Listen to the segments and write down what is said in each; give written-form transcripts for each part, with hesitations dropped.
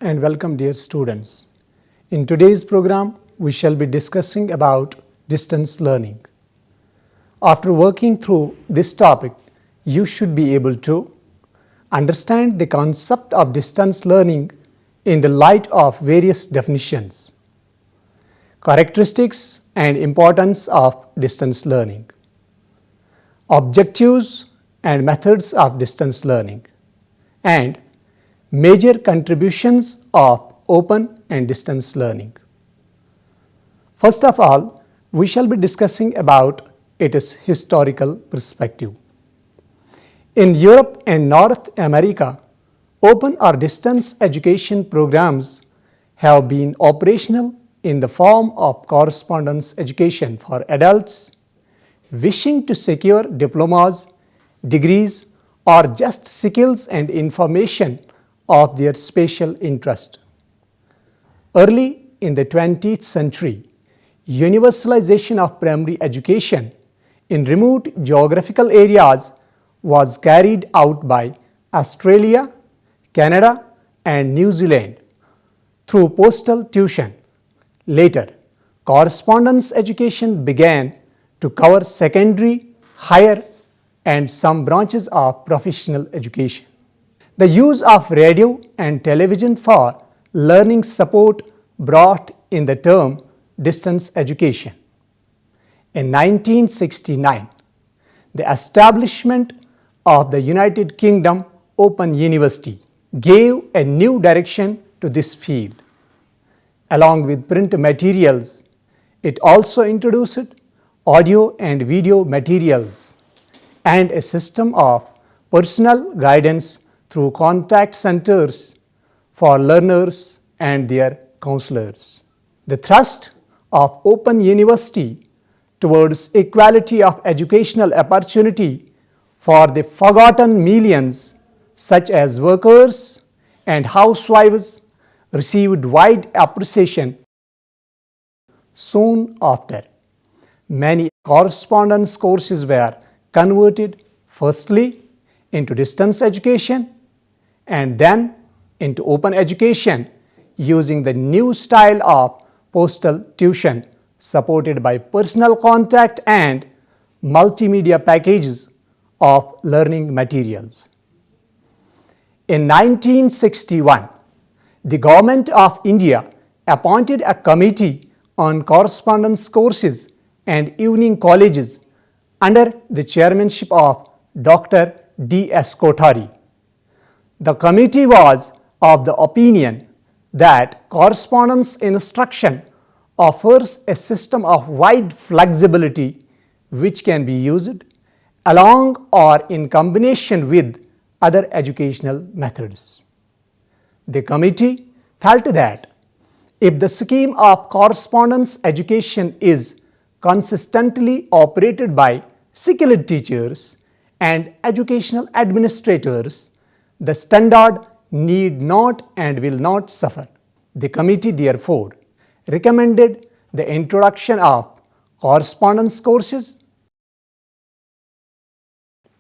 and welcome dear students. In today's program, we shall be discussing about distance learning. After working through this topic, you should be able to understand the concept of distance learning in the light of various definitions, characteristics and importance of distance learning, objectives and methods of distance learning, and major contributions of open and distance learning. First of all, we shall be discussing about its historical perspective. In Europe and North America, open or distance education programs have been operational in the form of correspondence education for adults wishing to secure diplomas, degrees, or just skills and information of their special interest. Early in the 20th century, universalization of primary education in remote geographical areas was carried out by Australia, Canada, and New Zealand through postal tuition. Later, correspondence education began to cover secondary, higher, and some branches of professional education. The use of radio and television for learning support brought in the term distance education. In 1969, the establishment of the United Kingdom Open University gave a new direction to this field. Along with print materials, it also introduced audio and video materials and a system of personal guidance through contact centers for learners and their counselors. The thrust of Open University towards equality of educational opportunity for the forgotten millions such as workers and housewives received wide appreciation. Soon after, many correspondence courses were converted firstly into distance education and then into open education using the new style of postal tuition supported by personal contact and multimedia packages of learning materials. In 1961, the Government of India appointed a committee on correspondence courses and evening colleges under the chairmanship of Dr. D.S. Kothari. The committee was of the opinion that correspondence instruction offers a system of wide flexibility which can be used along or in combination with other educational methods. The committee felt that if the scheme of correspondence education is consistently operated by skilled teachers and educational administrators, the standard need not and will not suffer. The committee therefore recommended the introduction of correspondence courses.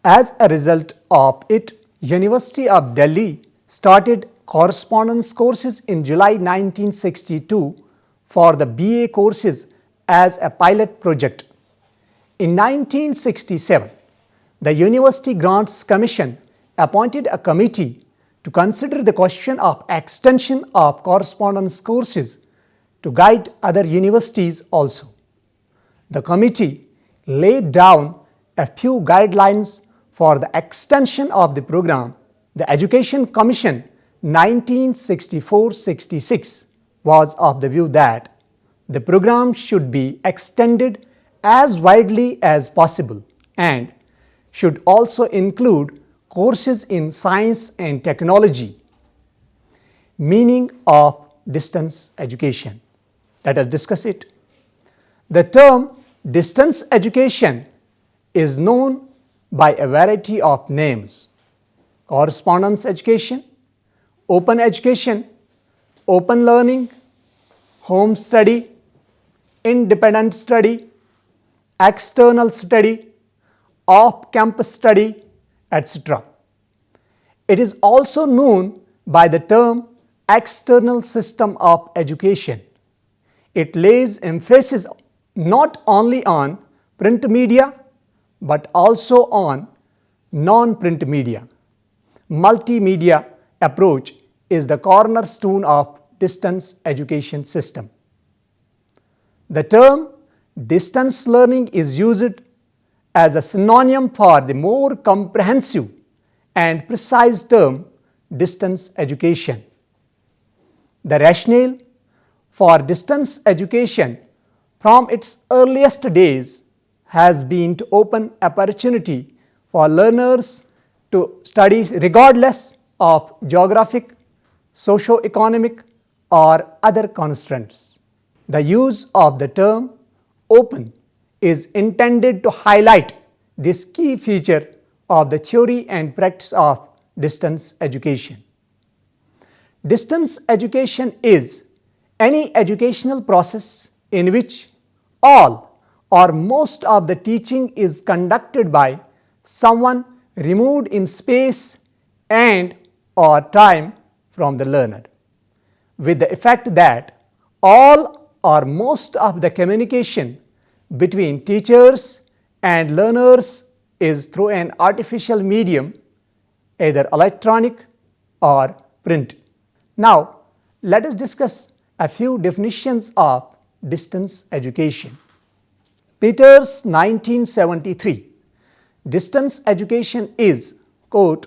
As a result of it, University of Delhi started correspondence courses in July 1962 for the BA courses as a pilot project. In 1967, the University Grants Commission appointed a committee to consider the question of extension of correspondence courses to guide other universities also. The committee laid down a few guidelines for the extension of the program. The Education Commission 1964-66 was of the view that the program should be extended as widely as possible and should also include courses in science and technology. Meaning of distance education. Let us discuss it. The term distance education is known by a variety of names: correspondence education, open education, open learning, home study, independent study, external study, off-campus study, etc. It is also known by the term external system of education. It lays emphasis not only on print media but also on non-print media. Multimedia approach is the cornerstone of distance education system. The term distance learning is used as a synonym for the more comprehensive and precise term distance education. The rationale for distance education from its earliest days has been to open opportunity for learners to study regardless of geographic, socio-economic or other constraints. The use of the term open is intended to highlight this key feature of the theory and practice of distance education. Distance education is any educational process in which all or most of the teaching is conducted by someone removed in space and or time from the learner, with the effect that all or most of the communication between teachers and learners is through an artificial medium, either electronic or print. Now, let us discuss a few definitions of distance education. Peters, 1973. Distance education is, quote,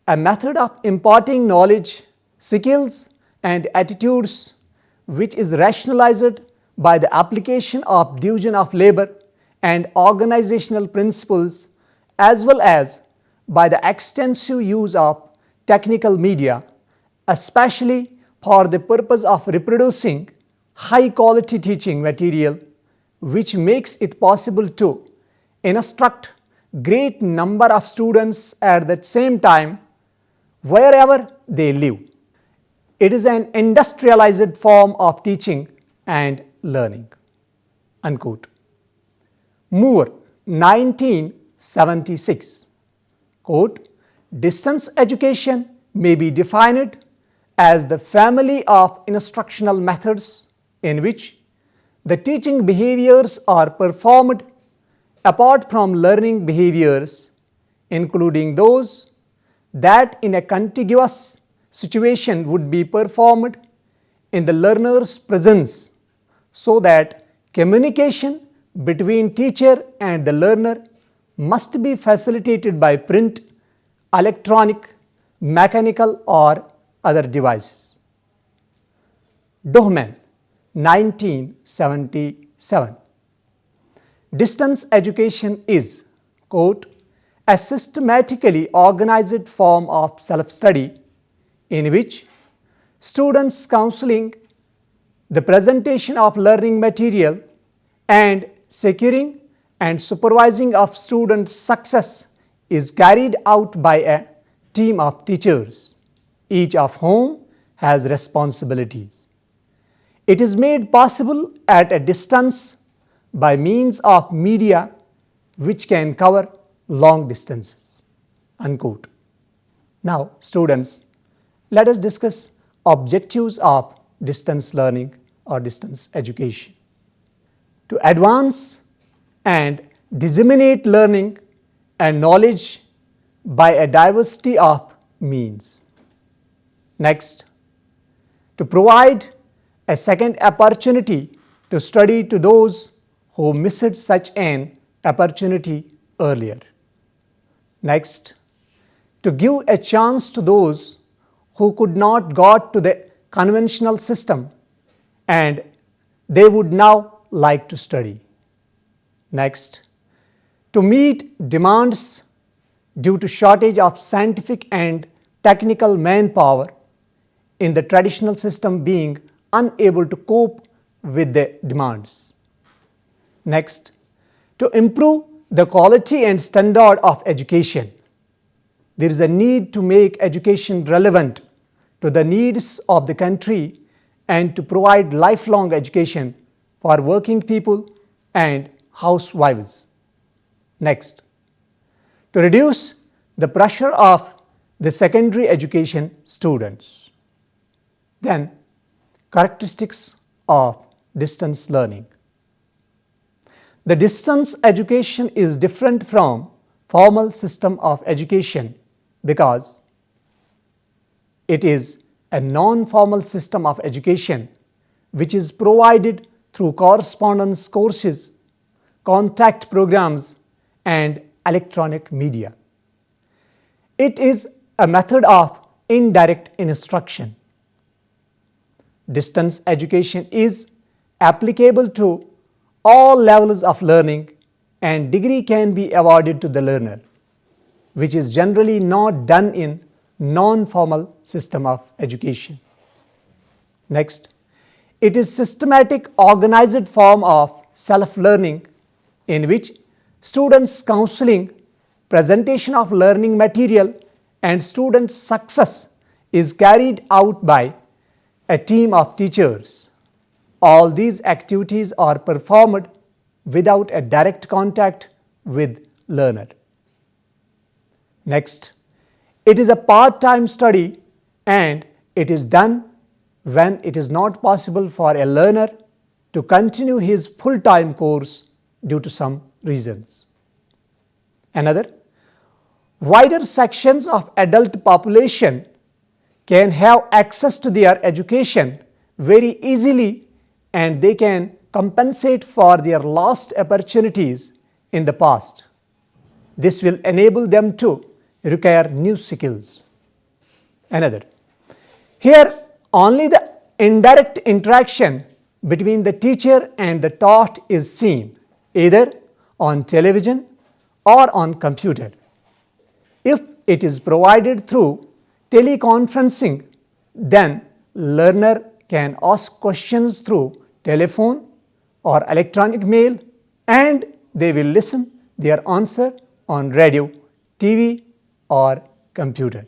a method of imparting knowledge, skills and attitudes which is rationalized by the application of division of labor and organizational principles as well as by the extensive use of technical media, especially for the purpose of reproducing high quality teaching material, which makes it possible to instruct great number of students at the same time wherever they live. It is an industrialized form of teaching and learning. Unquote. Moore, 1976. Quote, distance education may be defined as the family of instructional methods in which the teaching behaviors are performed apart from learning behaviors, including those that in a contiguous situation would be performed in the learner's presence, so that communication between teacher and the learner must be facilitated by print, electronic, mechanical or other devices. Dohman, 1977. Distance education is, quote, a systematically organized form of self-study in which students counseling the presentation of learning material and securing and supervising of students' success is carried out by a team of teachers, each of whom has responsibilities. It is made possible at a distance by means of media which can cover long distances. Unquote. Now, students, let us discuss objectives of distance learning or distance education. To advance and disseminate learning and knowledge by a diversity of means. Next, to provide a second opportunity to study to those who missed such an opportunity earlier. Next, to give a chance to those who could not got to the conventional system and they would now like to study. Next, to meet demands due to shortage of scientific and technical manpower in the traditional system being unable to cope with the demands. Next, to improve the quality and standard of education. There is a need to make education relevant to the needs of the country and to provide lifelong education for working people and housewives. Next, to reduce the pressure of the secondary education students. Then, characteristics of distance learning. The distance education is different from formal system of education because it is a non-formal system of education which is provided through correspondence courses, contact programs, and electronic media. It is a method of indirect instruction. Distance education is applicable to all levels of learning and degree can be awarded to the learner, which is generally not done in non-formal system of education. Next, it is systematic organized form of self-learning in which students' counseling, presentation of learning material and students' success is carried out by a team of teachers. All these activities are performed without a direct contact with learner. Next, it is a part-time study and it is done when it is not possible for a learner to continue his full-time course due to some reasons. Another, wider sections of adult population can have access to their education very easily and they can compensate for their lost opportunities in the past. This will enable them to acquire new skills. Another, here only the indirect interaction between the teacher and the taught is seen either on television or on computer. If it is provided through teleconferencing, then learner can ask questions through telephone or electronic mail and they will listen their answer on radio, TV or computer.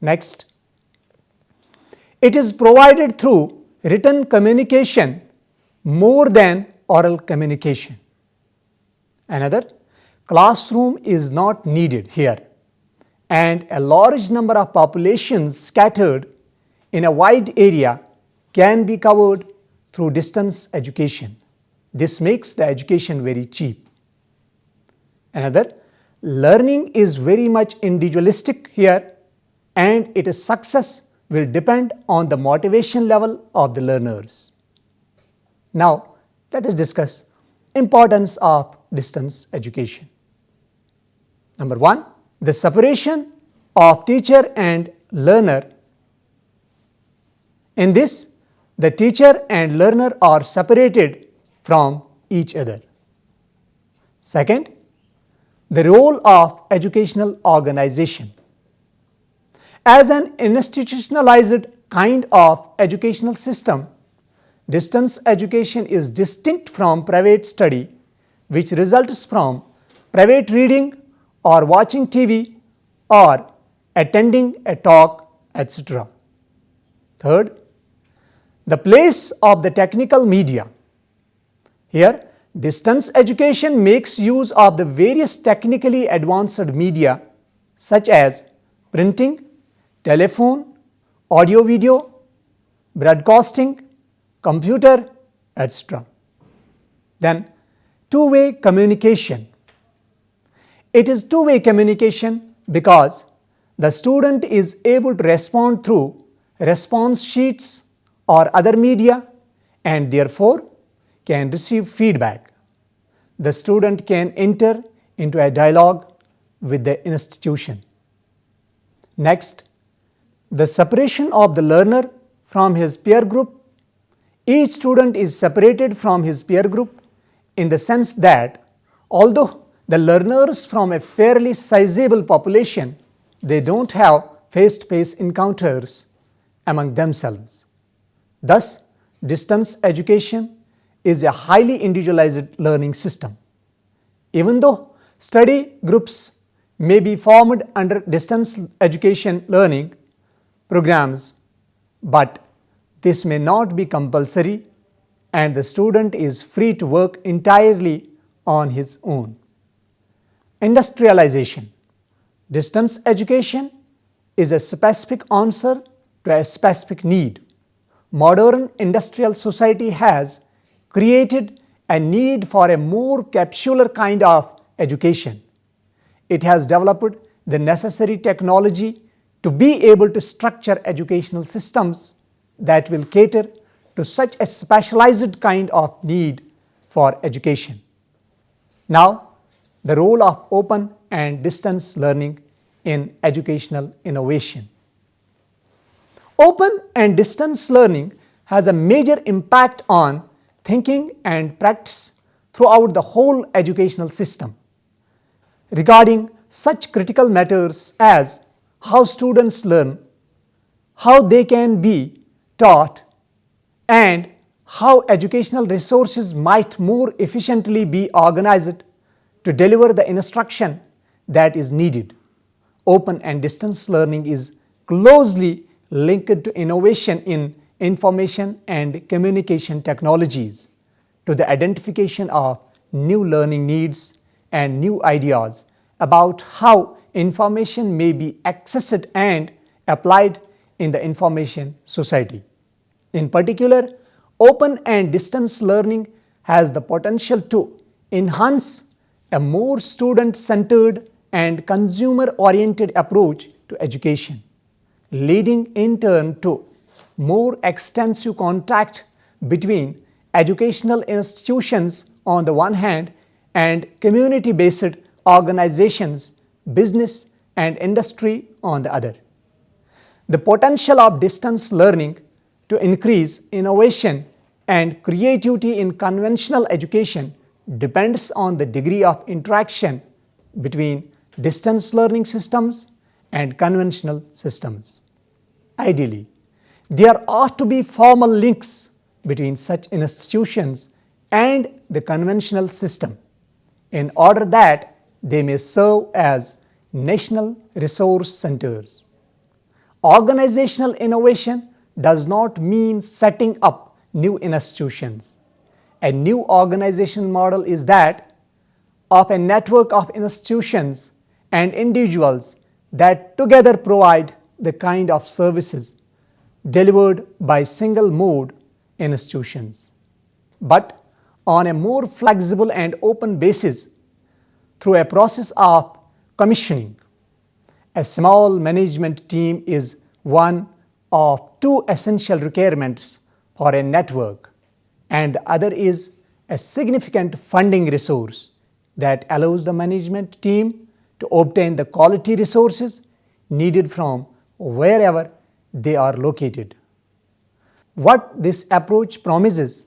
Next, it is provided through written communication more than oral communication. Another, classroom is not needed here and a large number of populations scattered in a wide area can be covered through distance education. This makes the education very cheap. Another, learning is very much individualistic here and its success will depend on the motivation level of the learners. Now, let us discuss importance of distance education. Number one, the separation of teacher and learner. In this, the teacher and learner are separated from each other. Second, the role of educational organization. As an institutionalized kind of educational system, distance education is distinct from private study, which results from private reading or watching TV or attending a talk, etc. Third, the place of the technical media. Here, distance education makes use of the various technically advanced media such as printing, telephone, audio-video, broadcasting, computer, etc. Then, two-way communication. It is two-way communication because the student is able to respond through response sheets or other media and therefore can receive feedback. The student can enter into a dialogue with the institution. Next, the separation of the learner from his peer group. Each student is separated from his peer group in the sense that although the learners from a fairly sizable population, they don't have face-to-face encounters among themselves. Thus, distance education is a highly individualized learning system. Even though study groups may be formed under distance education learning programs, but this may not be compulsory and the student is free to work entirely on his own. Industrialization. Distance education is a specific answer to a specific need. Modern industrial society has created a need for a more capsular kind of education. It has developed the necessary technology to be able to structure educational systems that will cater to such a specialized kind of need for education. Now, the role of open and distance learning in educational innovation. Open and distance learning has a major impact on thinking and practice throughout the whole educational system. Regarding such critical matters as how students learn, how they can be taught, and how educational resources might more efficiently be organized to deliver the instruction that is needed. Open and distance learning is closely linked to innovation in information and communication technologies, to the identification of new learning needs and new ideas about how information may be accessed and applied in the information society. In particular, open and distance learning has the potential to enhance a more student-centered and consumer-oriented approach to education, leading in turn to more extensive contact between educational institutions on the one hand and community-based organizations, business and industry on the other. The potential of distance learning to increase innovation and creativity in conventional education depends on the degree of interaction between distance learning systems and conventional systems. Ideally, there ought to be formal links between such institutions and the conventional system in order that they may serve as national resource centers. Organizational innovation does not mean setting up new institutions. A new organization model is that of a network of institutions and individuals that together provide the kind of services delivered by single mode institutions, but on a more flexible and open basis through a process of commissioning. A small management team is one of two essential requirements for a network, and the other is a significant funding resource that allows the management team to obtain the quality resources needed from wherever they are located. What this approach promises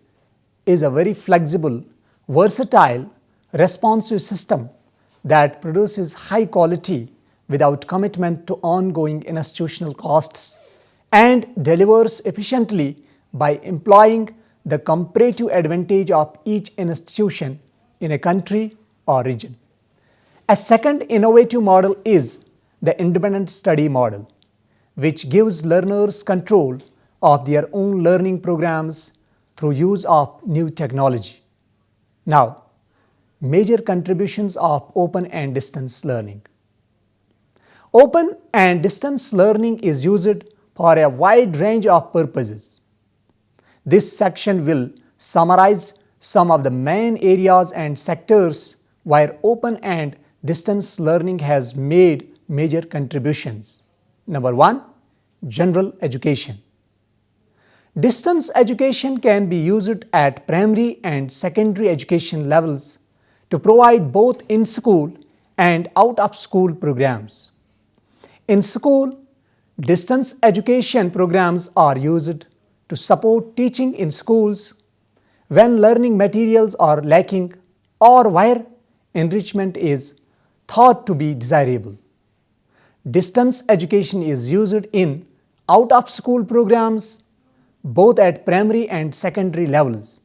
is a very flexible, versatile, responsive system that produces high quality without commitment to ongoing institutional costs and delivers efficiently by employing the comparative advantage of each institution in a country or region. A second innovative model is the independent study model, which gives learners control of their own learning programs through use of new technology. Now, major contributions of open and distance learning. Open and distance learning is used for a wide range of purposes. This section will summarize some of the main areas and sectors where open and distance learning has made major contributions. Number 1, general education. Distance education can be used at primary and secondary education levels to provide both in-school and out-of-school programs. In school, distance education programs are used to support teaching in schools when learning materials are lacking or where enrichment is thought to be desirable. Distance education is used in out-of-school programs both at primary and secondary levels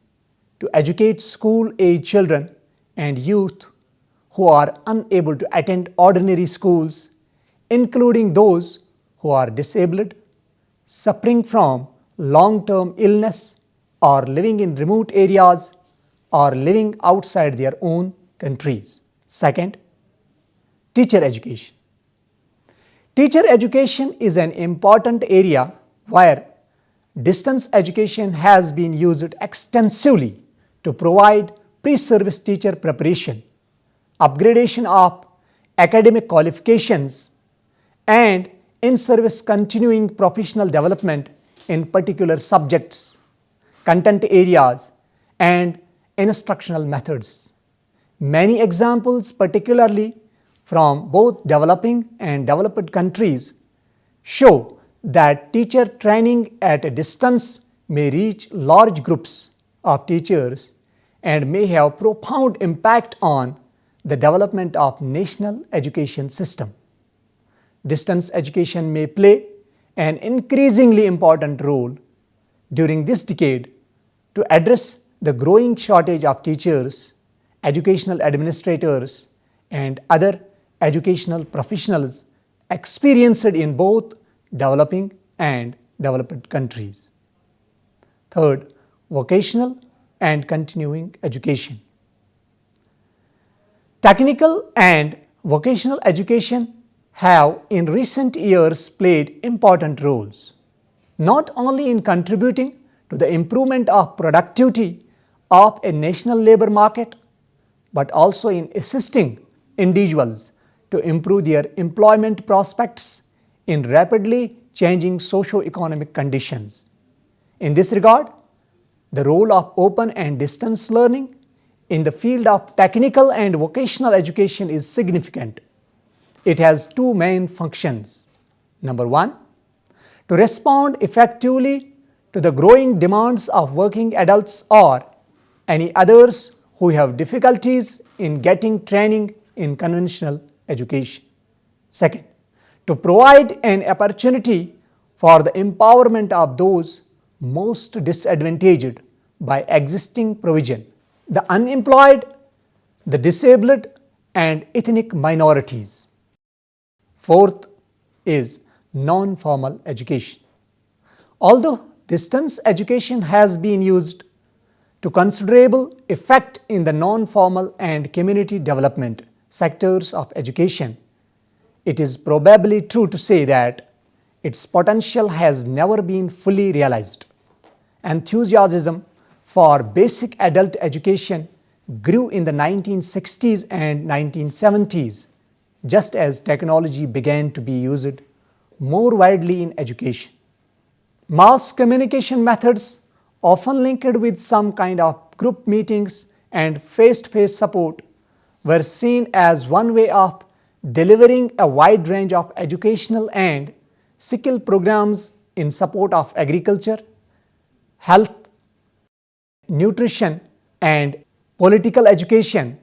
to educate school-age children and youth who are unable to attend ordinary schools, including those who are disabled, suffering from long-term illness, or living in remote areas, or living outside their own countries. Second, teacher education. Teacher education is an important area where distance education has been used extensively to provide pre-service teacher preparation, upgradation of academic qualifications, and in-service continuing professional development in particular subjects, content areas, and instructional methods. Many examples, particularly from both developing and developed countries, show that teacher training at a distance may reach large groups of teachers and may have profound impact on the development of national education system. Distance education may play an increasingly important role during this decade to address the growing shortage of teachers, educational administrators, and other educational professionals experienced in both developing and developed countries. Third, vocational and continuing education. Technical and vocational education have in recent years played important roles, not only in contributing to the improvement of productivity of a national labor market, but also in assisting individuals to improve their employment prospects in rapidly changing socio-economic conditions. In this regard, the role of open and distance learning in the field of technical and vocational education is significant. It has two main functions. Number one, to respond effectively to the growing demands of working adults or any others who have difficulties in getting training in conventional education. Second, to provide an opportunity for the empowerment of those most disadvantaged by existing provision, the unemployed, the disabled, and ethnic minorities. Fourth is non-formal education. Although distance education has been used to considerable effect in the non-formal and community development sectors of education, it is probably true to say that its potential has never been fully realized. Enthusiasm for basic adult education grew in the 1960s and 1970s, just as technology began to be used more widely in education. Mass communication methods, often linked with some kind of group meetings and face-to-face support, were seen as one way of delivering a wide range of educational and skill programs in support of agriculture, health, nutrition, and political education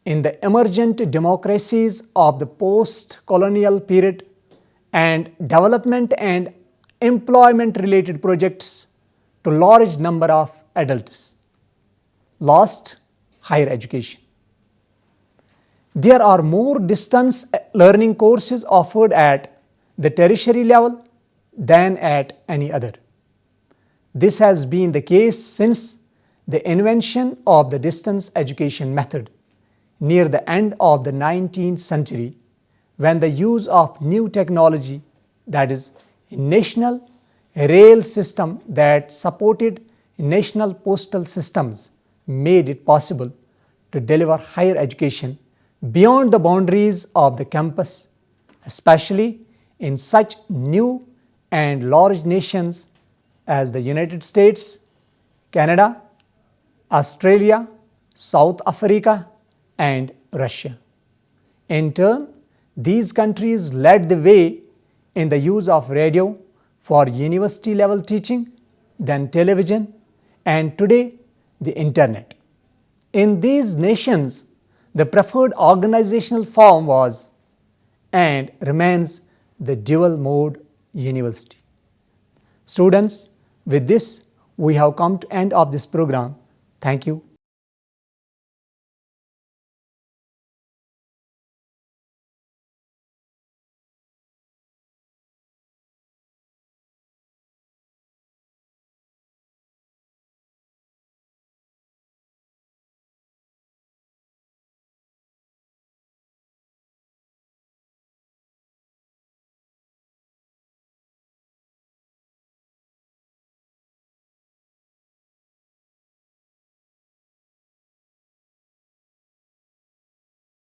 in the emergent democracies of the post-colonial period, and development and employment-related projects to large number of adults. Last, higher education. There are more distance learning courses offered at the tertiary level than at any other. This has been the case since the invention of the distance education method near the end of the 19th century, when the use of new technology, that is, a national rail system that supported national postal systems, made it possible to deliver higher education beyond the boundaries of the campus, especially in such new and large nations as the United States, Canada, Australia, South Africa, and Russia. In turn, these countries led the way in the use of radio for university level teaching, then television, and today the internet. In these nations, the preferred organizational form was and remains the dual mode university. Students, with this we have come to end of this program. Thank you.